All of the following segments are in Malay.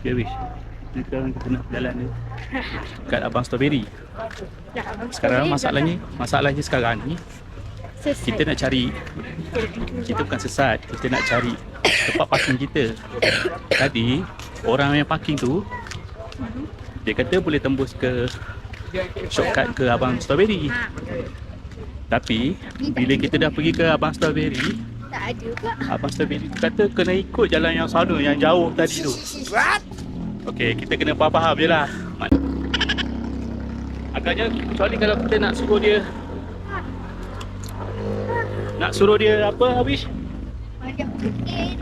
Okay, Wish. Sekarang kita nak jalan ni kat Abang Strawberry. Sekarang masalahnya sekarang ni kita nak cari, kita bukan sesat, kita nak cari tempat parking kita. Tadi orang yang parking tu dia kata boleh tembus ke shortcut ke Abang Strawberry. Tapi bila kita dah pergi ke Abang Strawberry, Tak ada pula. Abang Strawberry tu kata kena ikut jalan yang sana, yang jauh tadi tu. Okey, kita kena faham je lah. Agaknya kecuali kalau kita nak suruh dia apa, Habish? Banyak bukit.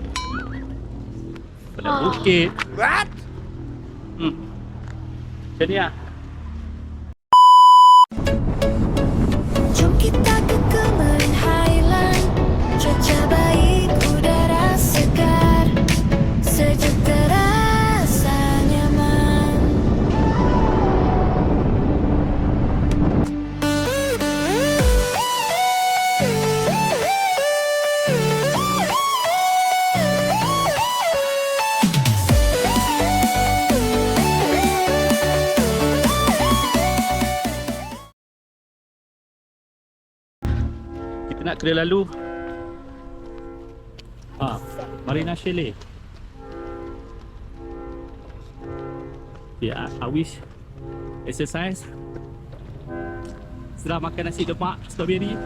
Pada bukit. What? Macam ni lah. Jom kita ke Kemarin Highland. Cuaca baik, udara segar, sejuk terasa nyaman. Kita nak kena lalu Marina Chalet. Ya, Awish exercise. Setelah makan nasi lemak strawberry.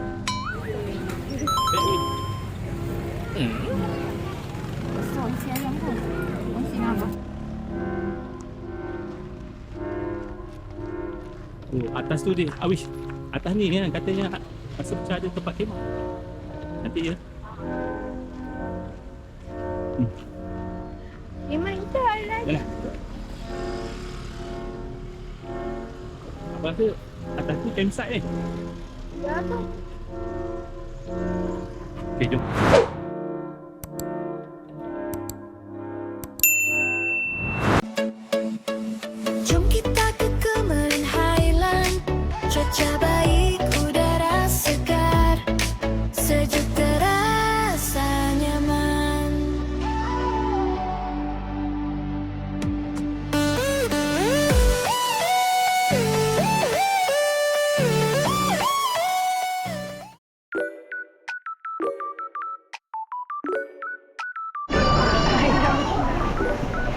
Atas tu dia, Awish. Atas ni kan katanya rasa macam ada tempat kemah. Nanti ya. Memang itu lah. Jalan. Apa rasa atas tu campsite ni? Ya tu. Okay, jom. Jom kita ke Kemarin Highland. Cuaca baik, udara segar, sejuk terasa nyaman.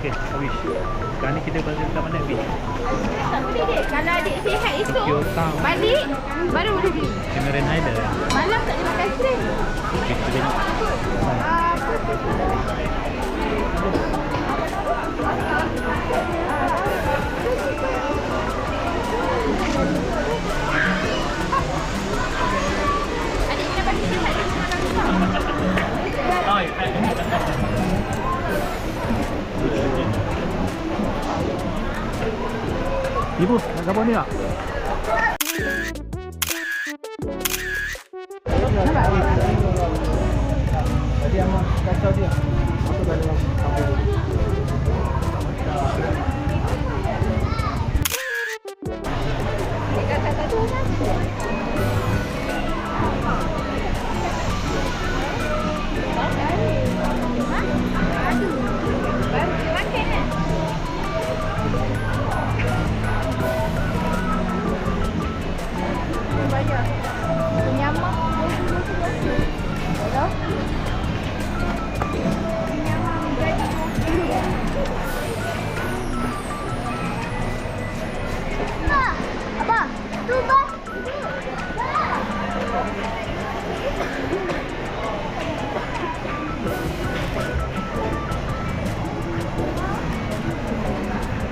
Okay, Awish. Sekarang ni kita balik dekat mana, Awish? Tak boleh dek. Kalau adik sihat esok Tokyo Town. balik baru boleh pergi. Cameron Highland. Malam tak boleh makan train. Okay, kita tengok. Adik kena bagi sihat esok malam tu. Ibu, nak gambar ni tak? Tadi Amak kacau dia. Apa dah dalam kampung tu? Adik kata tu kan. Aduh. Baru dia makan kan? Banyak. Penyamak. Hello? Abang, tu bang.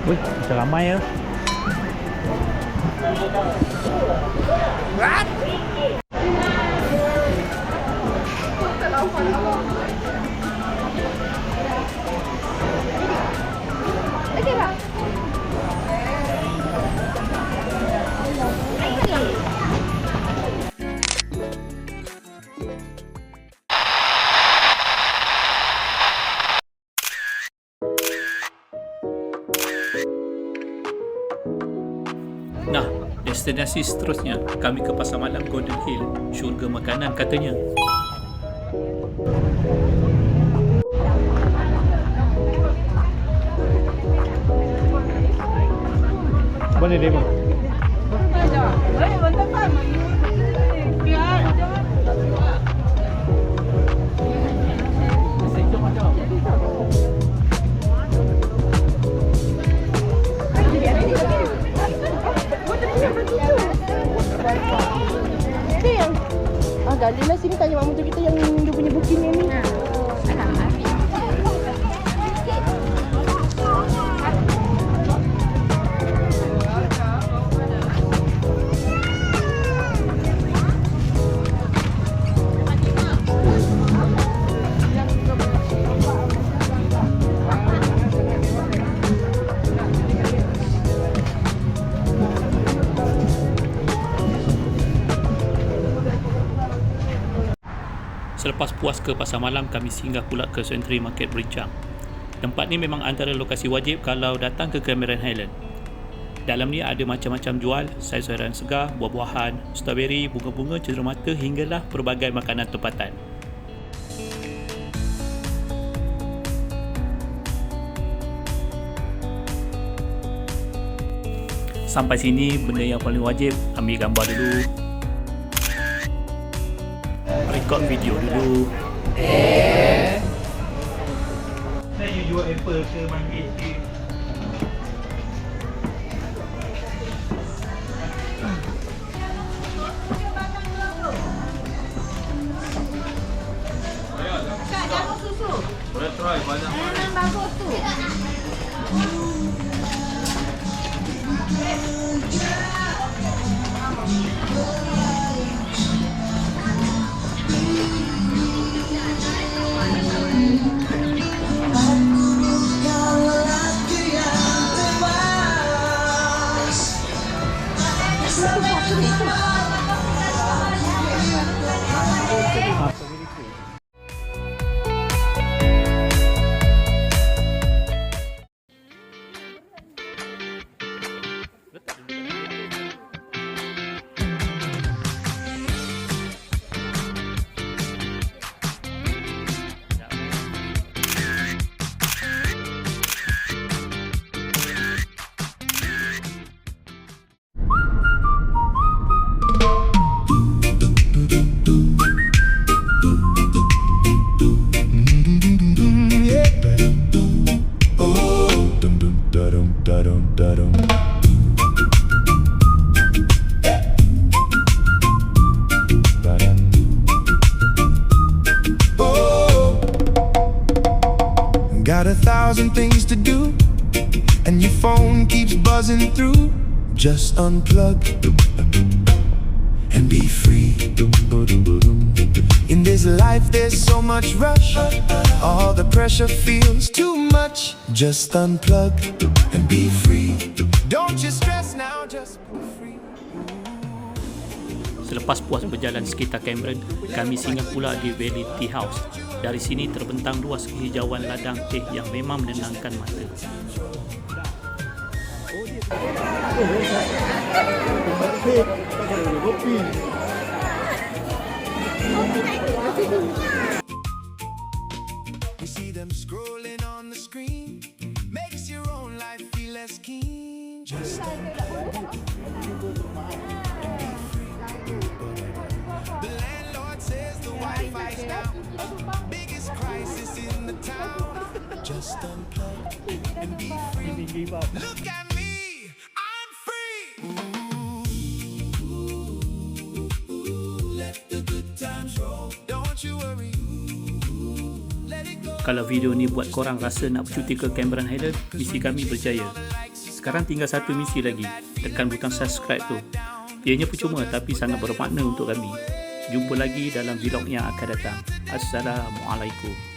Wih, macam ramai ya. What? Okey bang. Nah, destinasi seterusnya kami ke Pasar Malam Golden Hill, syurga makanan katanya. mana demo? Itu yang Galila sini tanya mak mutu kita yang dia punya booking yang ni. Selepas puas ke pasar malam, kami singgah pula ke Sentry Market Berincang. Tempat ni memang antara lokasi wajib kalau datang ke Cameron Highland. Dalam ni ada macam-macam jual, sayur-sayuran segar, buah-buahan, strawberry, bunga-bunga, cenderamata hinggalah pelbagai makanan tempatan. Sampai sini, benda yang paling wajib, ambil gambar dulu, record video dulu. Saya jual apple ke manggis ke? Boleh try banyak. Bagus tu. Got 1,000 things to do, and your phone keeps buzzing through. Just unplug and be free. In this life there's so much rush, all the pressure feels too much. Just unplug and be free. Don't you stress now, just be free. Selepas puas berjalan sekitar Cameron, kami singgah pula di Valley Tea House. Dari sini terbentang luas kehijauan ladang teh yang memang menenangkan mata. You see them scrolling on the screen, makes your own life feel less keen. Just the landlord says the Wi-Fi's down, biggest crisis in the town. Just unplug and be free. Look at me, I'm free. Let the good times roll. Don't you worry. Let it go. Kalau video ni buat korang rasa nak bercuti ke Cameron Highland, misi kami berjaya. Sekarang tinggal satu misi lagi, tekan butang subscribe tu. Ianya percuma tapi sangat bermakna untuk kami. Jumpa lagi dalam vlog yang akan datang. Assalamualaikum.